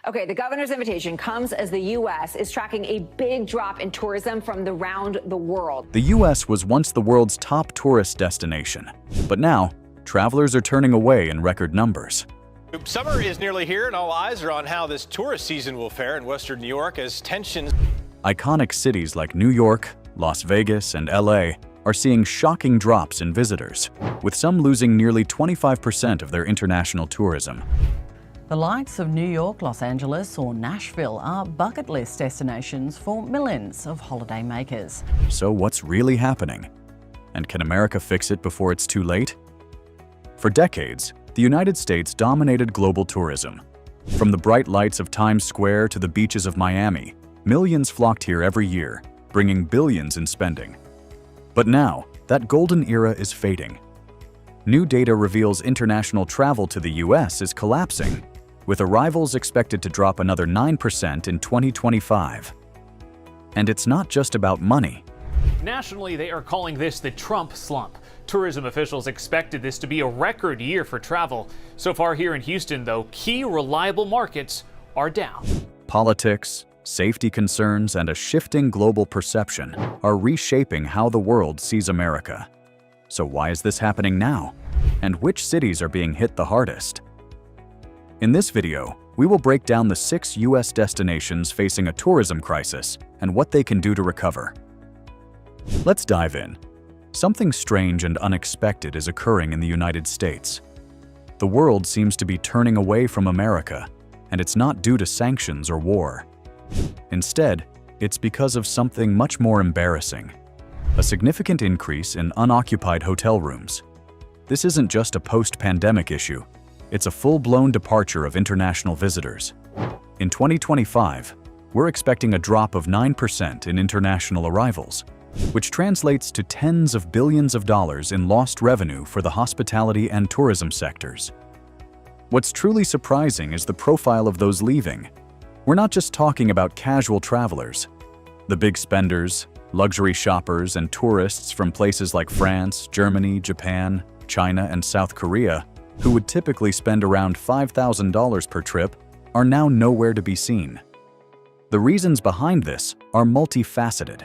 Okay, the governor's invitation comes as the U.S. is tracking a big drop in tourism from around the world. The U.S. was once the world's top tourist destination, but now travelers are turning away in record numbers. Summer is nearly here, and all eyes are on how this tourist season will fare in Western New York as tensions. Iconic cities like New York, Las Vegas, and LA are seeing shocking drops in visitors, with some losing nearly 25% of their international tourism. The likes of New York, Los Angeles, or Nashville are bucket list destinations for millions of holidaymakers. So what's really happening? And can America fix it before it's too late? For decades, the United States dominated global tourism. From the bright lights of Times Square to the beaches of Miami, millions flocked here every year, bringing billions in spending. But now, that golden era is fading. New data reveals international travel to the U.S. is collapsing, with arrivals expected to drop another 9% in 2025. And it's not just about money. Nationally, they are calling this the Trump slump. Tourism officials expected this to be a record year for travel. So far here in Houston, though, key reliable markets are down. Politics, safety concerns, and a shifting global perception are reshaping how the world sees America. So why is this happening now? And which cities are being hit the hardest? In this video, we will break down the 6 U.S. destinations facing a tourism crisis and what they can do to recover. Let's dive in. Something strange and unexpected is occurring in the United States. The world seems to be turning away from America, and it's not due to sanctions or war. Instead, it's because of something much more embarrassing: a significant increase in unoccupied hotel rooms. This isn't just a post-pandemic issue, it's a full-blown departure of international visitors. In 2025, we're expecting a drop of 9% in international arrivals, which translates to tens of billions of dollars in lost revenue for the hospitality and tourism sectors. What's truly surprising is the profile of those leaving. We're not just talking about casual travelers. The big spenders, luxury shoppers, and tourists from places like France, Germany, Japan, China, and South Korea, who would typically spend around $5,000 per trip, are now nowhere to be seen. The reasons behind this are multifaceted.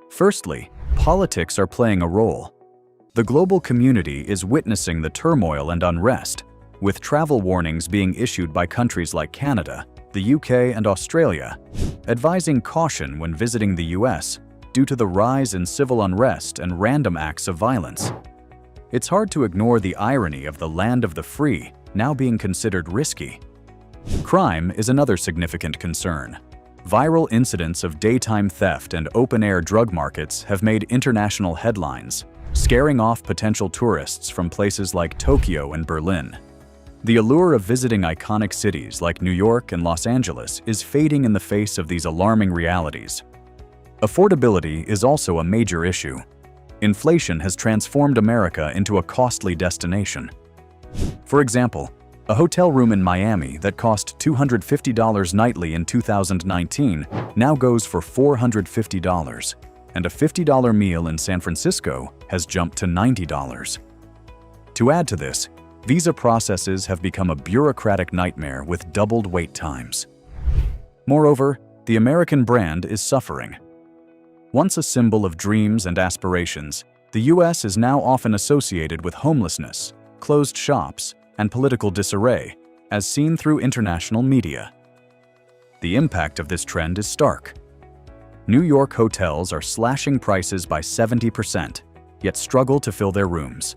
Firstly, politics are playing a role. The global community is witnessing the turmoil and unrest, with travel warnings being issued by countries like Canada, the UK, and Australia, advising caution when visiting the US due to the rise in civil unrest and random acts of violence. It's hard to ignore the irony of the land of the free now being considered risky. Crime is another significant concern. Viral incidents of daytime theft and open-air drug markets have made international headlines, scaring off potential tourists from places like Tokyo and Berlin. The allure of visiting iconic cities like New York and Los Angeles is fading in the face of these alarming realities. Affordability is also a major issue. Inflation has transformed America into a costly destination. For example, a hotel room in Miami that cost $250 nightly in 2019 now goes for $450, and a $50 meal in San Francisco has jumped to $90. To add to this, visa processes have become a bureaucratic nightmare with doubled wait times. Moreover, the American brand is suffering. Once a symbol of dreams and aspirations, the U.S. is now often associated with homelessness, closed shops, and political disarray, as seen through international media. The impact of this trend is stark. New York hotels are slashing prices by 70%, yet struggle to fill their rooms.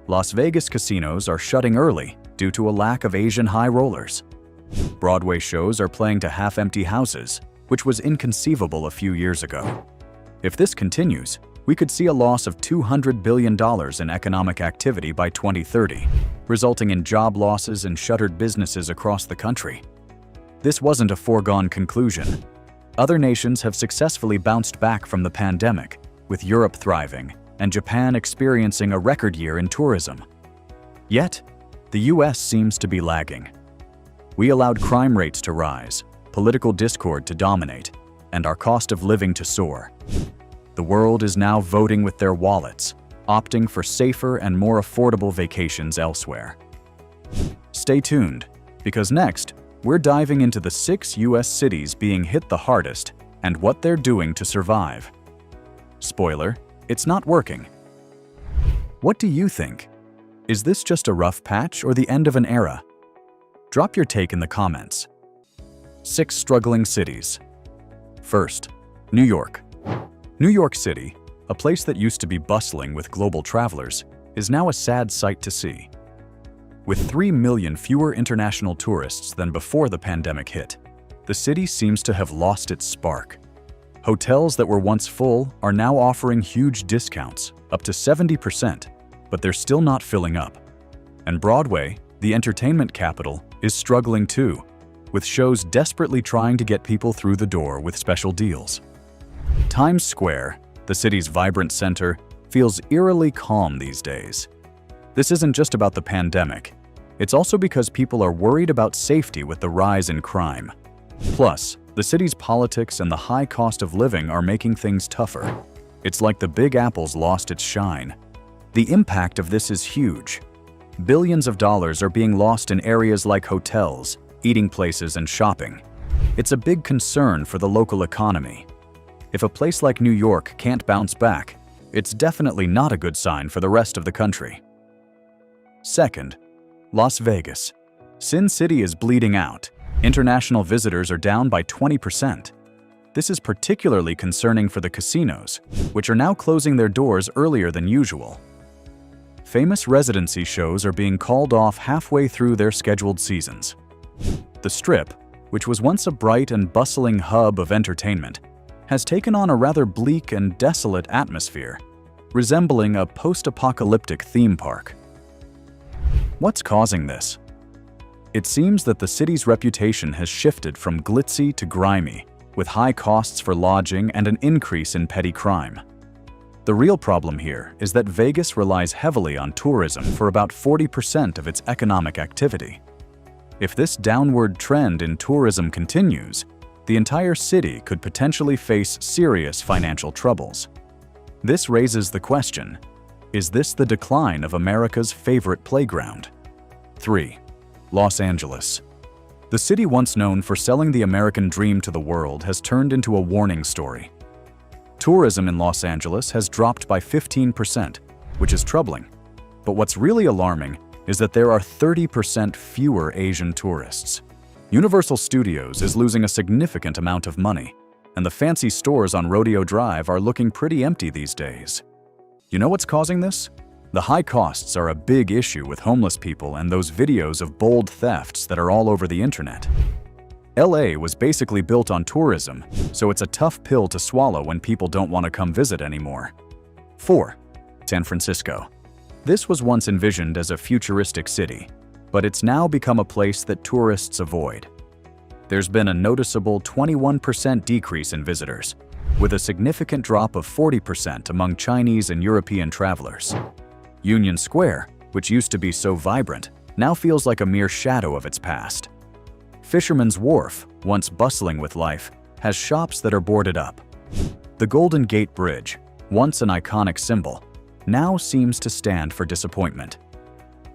Las Vegas casinos are shutting early due to a lack of Asian high rollers. Broadway shows are playing to half-empty houses, which was inconceivable a few years ago. If this continues, we could see a loss of $200 billion in economic activity by 2030, resulting in job losses and shuttered businesses across the country. This wasn't a foregone conclusion. Other nations have successfully bounced back from the pandemic, with Europe thriving and Japan experiencing a record year in tourism. Yet, the US seems to be lagging. We allowed crime rates to rise, political discord to dominate, and our cost of living to soar. The world is now voting with their wallets, opting for safer and more affordable vacations elsewhere. Stay tuned, because next, we're diving into the 6 U.S. cities being hit the hardest and what they're doing to survive. Spoiler, it's not working. What do you think? Is this just a rough patch or the end of an era? Drop your take in the comments. 6 struggling cities. First, New York. New York City, a place that used to be bustling with global travelers, is now a sad sight to see. With 3 million fewer international tourists than before the pandemic hit, the city seems to have lost its spark. Hotels that were once full are now offering huge discounts, up to 70%, but they're still not filling up. And Broadway, the entertainment capital, is struggling too, with shows desperately trying to get people through the door with special deals. Times Square, the city's vibrant center, feels eerily calm these days. This isn't just about the pandemic. It's also because people are worried about safety with the rise in crime. Plus, the city's politics and the high cost of living are making things tougher. It's like the Big Apple's lost its shine. The impact of this is huge. Billions of dollars are being lost in areas like hotels, eating places, and shopping. It's a big concern for the local economy. If a place like New York can't bounce back, it's definitely not a good sign for the rest of the country. Second, Las Vegas. Sin City is bleeding out. International visitors are down by 20%. This is particularly concerning for the casinos, which are now closing their doors earlier than usual. Famous residency shows are being called off halfway through their scheduled seasons. The Strip, which was once a bright and bustling hub of entertainment, has taken on a rather bleak and desolate atmosphere, resembling a post-apocalyptic theme park. What's causing this? It seems that the city's reputation has shifted from glitzy to grimy, with high costs for lodging and an increase in petty crime. The real problem here is that Vegas relies heavily on tourism for about 40% of its economic activity. If this downward trend in tourism continues, the entire city could potentially face serious financial troubles. This raises the question, is this the decline of America's favorite playground? 3. Los Angeles. The city once known for selling the American dream to the world has turned into a warning story. Tourism in Los Angeles has dropped by 15%, which is troubling. But what's really alarming is that there are 30% fewer Asian tourists. Universal Studios is losing a significant amount of money, and the fancy stores on Rodeo Drive are looking pretty empty these days. You know what's causing this? The high costs are a big issue with homeless people and those videos of bold thefts that are all over the internet. LA was basically built on tourism, so it's a tough pill to swallow when people don't want to come visit anymore. 4. San Francisco. This was once envisioned as a futuristic city, but it's now become a place that tourists avoid. There's been a noticeable 21% decrease in visitors, with a significant drop of 40% among Chinese and European travelers. Union Square, which used to be so vibrant, now feels like a mere shadow of its past. Fisherman's Wharf, once bustling with life, has shops that are boarded up. The Golden Gate Bridge, once an iconic symbol, now seems to stand for disappointment.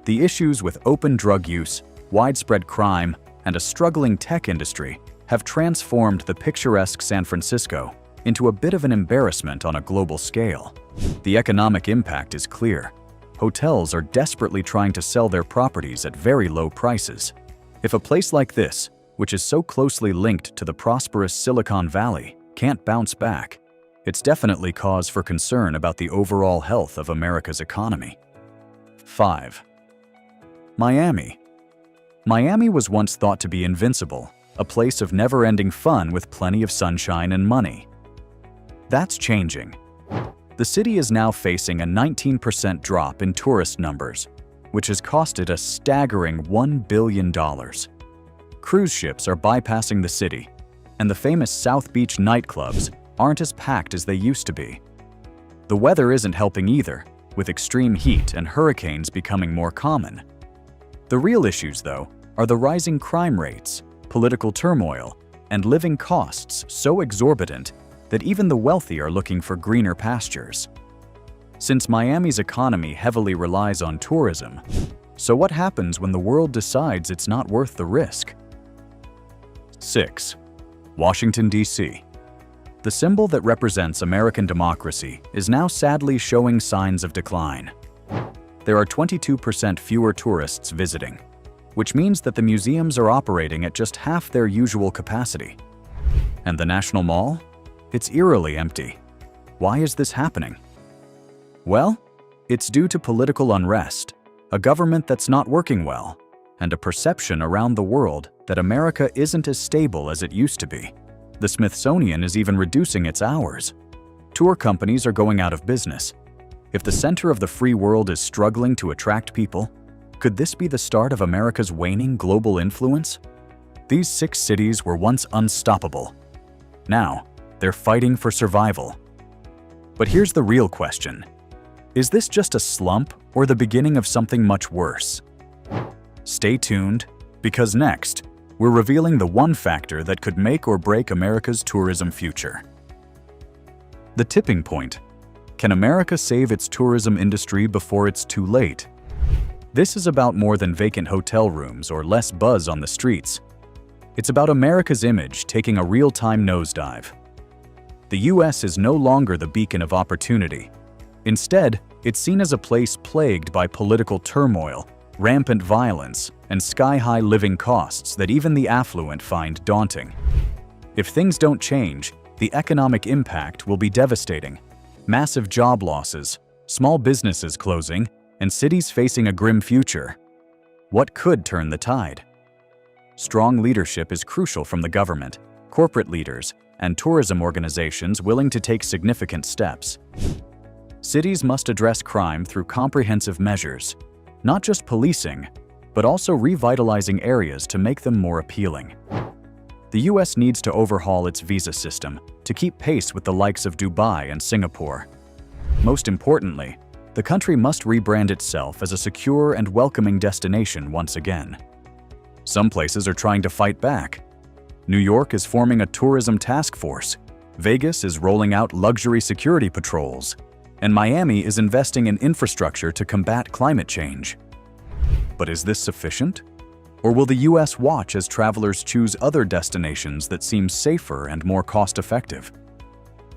The issues with open drug use, widespread crime, and a struggling tech industry have transformed the picturesque San Francisco into a bit of an embarrassment on a global scale. The economic impact is clear. Hotels are desperately trying to sell their properties at very low prices. If a place like this, which is so closely linked to the prosperous Silicon Valley, can't bounce back, it's definitely cause for concern about the overall health of America's economy. 5. Miami. Miami was once thought to be invincible, a place of never-ending fun with plenty of sunshine and money. That's changing. The city is now facing a 19% drop in tourist numbers, which has cost it a staggering $1 billion. Cruise ships are bypassing the city, and the famous South Beach nightclubs aren't as packed as they used to be. The weather isn't helping either, with extreme heat and hurricanes becoming more common. The real issues, though, are the rising crime rates, political turmoil, and living costs so exorbitant that even the wealthy are looking for greener pastures. Since Miami's economy heavily relies on tourism, so what happens when the world decides it's not worth the risk? 6. Washington, D.C. The symbol that represents American democracy is now sadly showing signs of decline. There are 22% fewer tourists visiting, which means that the museums are operating at just half their usual capacity. And the National Mall? It's eerily empty. Why is this happening? Well, it's due to political unrest, a government that's not working well, and a perception around the world that America isn't as stable as it used to be. The Smithsonian is even reducing its hours. Tour companies are going out of business. If the center of the free world is struggling to attract people, could this be the start of America's waning global influence? These 6 cities were once unstoppable. Now, they're fighting for survival. But here's the real question. Is this just a slump or the beginning of something much worse? Stay tuned, because next, we're revealing the one factor that could make or break America's tourism future. The tipping point. Can America save its tourism industry before it's too late? This is about more than vacant hotel rooms or less buzz on the streets. It's about America's image taking a real-time nosedive. The U.S. is no longer the beacon of opportunity. Instead, it's seen as a place plagued by political turmoil, rampant violence, and sky-high living costs that even the affluent find daunting. If things don't change, the economic impact will be devastating. Massive job losses, small businesses closing, and cities facing a grim future. What could turn the tide? Strong leadership is crucial from the government, corporate leaders, and tourism organizations willing to take significant steps. Cities must address crime through comprehensive measures, not just policing, but also revitalizing areas to make them more appealing. The U.S. needs to overhaul its visa system to keep pace with the likes of Dubai and Singapore. Most importantly, the country must rebrand itself as a secure and welcoming destination once again. Some places are trying to fight back. New York is forming a tourism task force, Vegas is rolling out luxury security patrols, and Miami is investing in infrastructure to combat climate change. But is this sufficient? Or will the U.S. watch as travelers choose other destinations that seem safer and more cost-effective?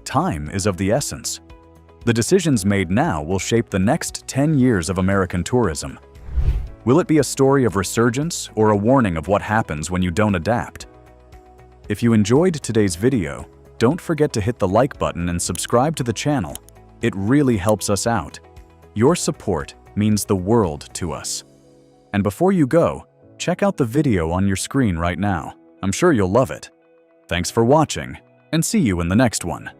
Time is of the essence. The decisions made now will shape the next 10 years of American tourism. Will it be a story of resurgence or a warning of what happens when you don't adapt? If you enjoyed today's video, don't forget to hit the like button and subscribe to the channel. It really helps us out. Your support means the world to us. And before you go, check out the video on your screen right now. I'm sure you'll love it. Thanks for watching, and see you in the next one.